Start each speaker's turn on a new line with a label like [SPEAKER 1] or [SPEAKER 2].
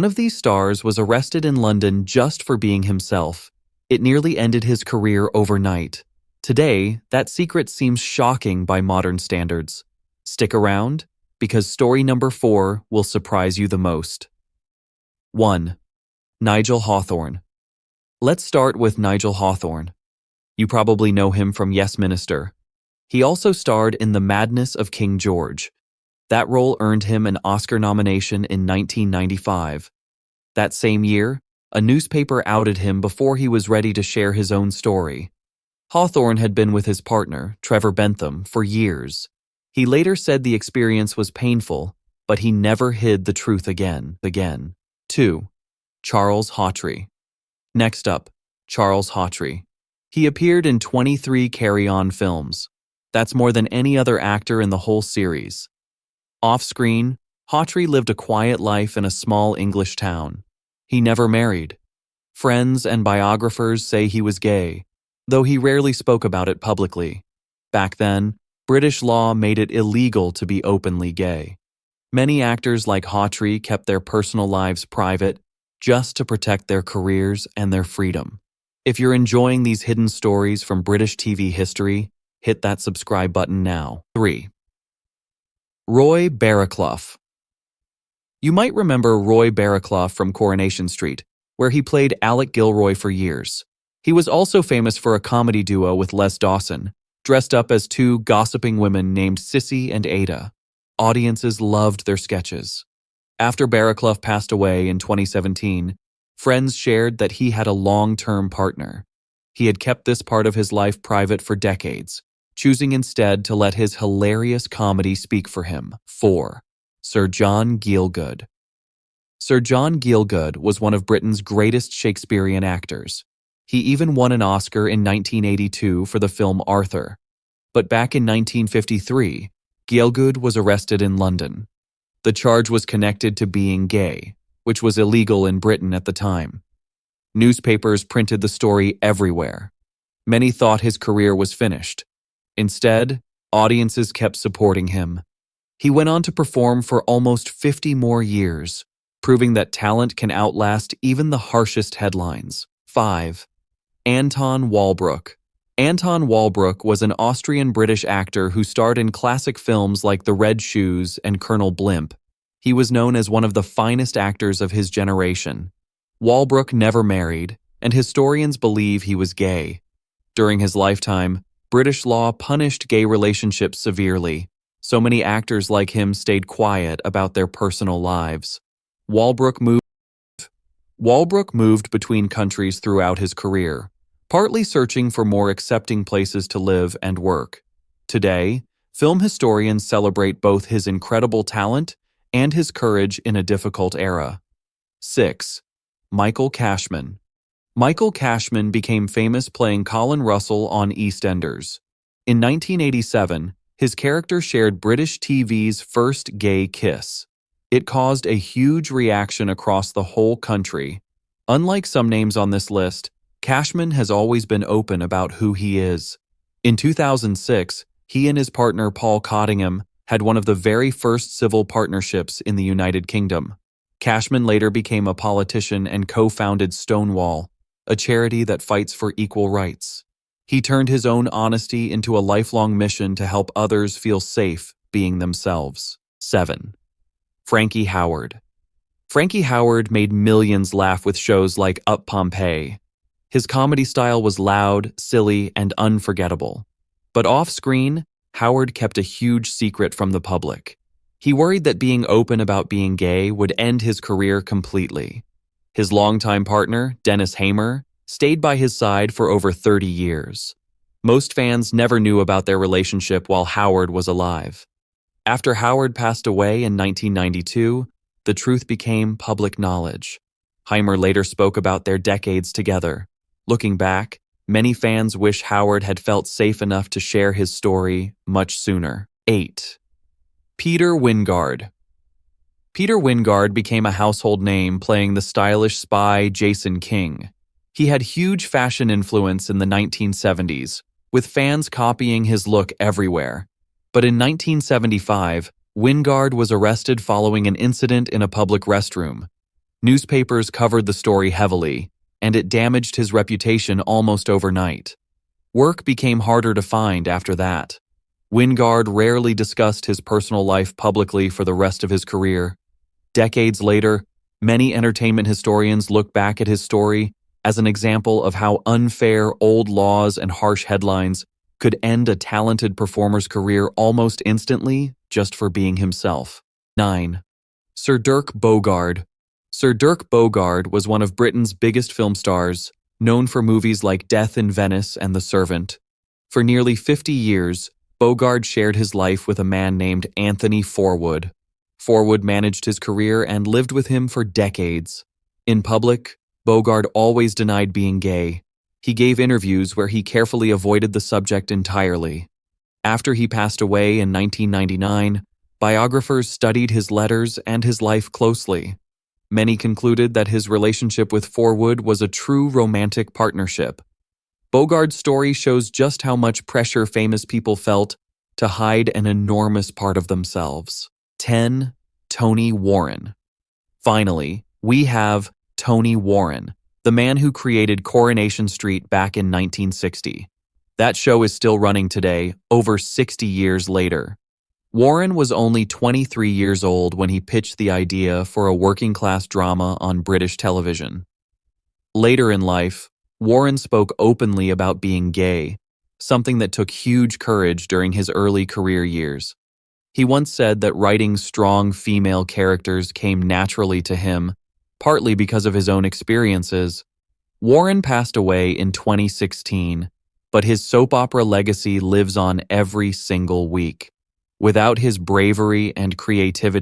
[SPEAKER 1] One of these stars was arrested in London just for being himself. It nearly ended his career overnight. Today, that secret seems shocking by modern standards. Stick around, because story number 4 will surprise you the most. 1. Nigel Hawthorne. Let's start with Nigel Hawthorne. You probably know him from Yes Minister. He also starred in The Madness of King George. That role earned him an Oscar nomination in 1995. That same year, a newspaper outed him before he was ready to share his own story. Hawthorne had been with his partner, Trevor Bentham, for years. He later said the experience was painful, but he never hid the truth again. 2. Charles Hawtrey. Next up, Charles Hawtrey. He appeared in 23 Carry On films. That's more than any other actor in the whole series. Off-screen, Hawtrey lived a quiet life in a small English town. He never married. Friends and biographers say he was gay, though he rarely spoke about it publicly. Back then, British law made it illegal to be openly gay. Many actors like Hawtrey kept their personal lives private just to protect their careers and their freedom. If you're enjoying these hidden stories from British TV history, hit that subscribe button now. 3. Roy Barraclough. You might remember Roy Barraclough from Coronation Street, where he played Alec Gilroy for years. He was also famous for a comedy duo with Les Dawson, dressed up as two gossiping women named Sissy and Ada. Audiences loved their sketches. After Barraclough passed away in 2017, friends shared that he had a long-term partner. He had kept this part of his life private for decades, choosing instead to let his hilarious comedy speak for him. 4. Sir John Gielgud. Sir John Gielgud was one of Britain's greatest Shakespearean actors. He even won an Oscar in 1982 for the film Arthur. But back in 1953, Gielgud was arrested in London. The charge was connected to being gay, which was illegal in Britain at the time. Newspapers printed the story everywhere. Many thought his career was finished. Instead, audiences kept supporting him. He went on to perform for almost 50 more years, proving that talent can outlast even the harshest headlines. 5. Anton Walbrook. Anton Walbrook was an Austrian-British actor who starred in classic films like The Red Shoes and Colonel Blimp. He was known as one of the finest actors of his generation. Walbrook never married, and historians believe he was gay. During his lifetime, British law punished gay relationships severely. So many actors like him stayed quiet about their personal lives. Walbrook moved between countries throughout his career, partly searching for more accepting places to live and work. Today, film historians celebrate both his incredible talent and his courage in a difficult era. 6. Michael Cashman. Michael Cashman became famous playing Colin Russell on EastEnders. In 1987, his character shared British TV's first gay kiss. It caused a huge reaction across the whole country. Unlike some names on this list, Cashman has always been open about who he is. In 2006, he and his partner Paul Cottingham had one of the very first civil partnerships in the United Kingdom. Cashman later became a politician and co-founded Stonewall, a charity that fights for equal rights. He turned his own honesty into a lifelong mission to help others feel safe being themselves. 7. Frankie Howerd. Frankie Howerd made millions laugh with shows like Up Pompeii. His comedy style was loud, silly, and unforgettable. But off-screen, Howard kept a huge secret from the public. He worried that being open about being gay would end his career completely. His longtime partner, Dennis Hamer, stayed by his side for over 30 years. Most fans never knew about their relationship while Howard was alive. After Howard passed away in 1992, the truth became public knowledge. Hamer later spoke about their decades together. Looking back, many fans wish Howard had felt safe enough to share his story much sooner. 8. Peter Wyngarde. Peter Wyngarde became a household name playing the stylish spy Jason King. He had huge fashion influence in the 1970s, with fans copying his look everywhere. But in 1975, Wyngarde was arrested following an incident in a public restroom. Newspapers covered the story heavily, and it damaged his reputation almost overnight. Work became harder to find after that. Wingard rarely discussed his personal life publicly for the rest of his career. Decades later, many entertainment historians look back at his story as an example of how unfair old laws and harsh headlines could end a talented performer's career almost instantly just for being himself. 9. Sir Dirk Bogarde. Sir Dirk Bogarde was one of Britain's biggest film stars, known for movies like Death in Venice and The Servant. For nearly 50 years, Bogarde shared his life with a man named Anthony Forwood. Forwood managed his career and lived with him for decades. In public, Bogarde always denied being gay. He gave interviews where he carefully avoided the subject entirely. After he passed away in 1999, biographers studied his letters and his life closely. Many concluded that his relationship with Forwood was a true romantic partnership. Bogarde's story shows just how much pressure famous people felt to hide an enormous part of themselves. 10. Tony Warren. Finally, we have Tony Warren, the man who created Coronation Street back in 1960. That show is still running today, over 60 years later. Warren was only 23 years old when he pitched the idea for a working-class drama on British television. Later in life, Warren spoke openly about being gay, something that took huge courage during his early career years. He once said that writing strong female characters came naturally to him, partly because of his own experiences. Warren passed away in 2016, but his soap opera legacy lives on every single week. Without his bravery and creativity,